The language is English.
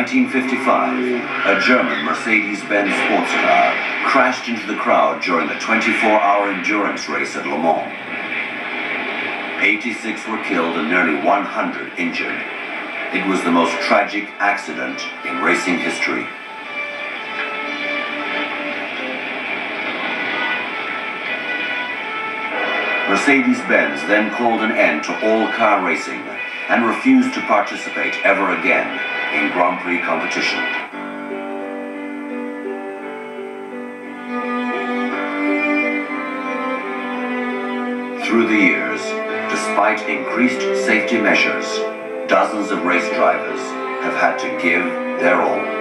1955, a German Mercedes-Benz sports car crashed into the crowd during the 24-hour endurance race at Le Mans. 86 were killed and nearly 100 injured. It was the most tragic accident in racing history. Mercedes-Benz then called an end to all car racing and refused to participate ever again in Grand Prix competition. Through the years, despite increased safety measures, dozens of race drivers have had to give their all.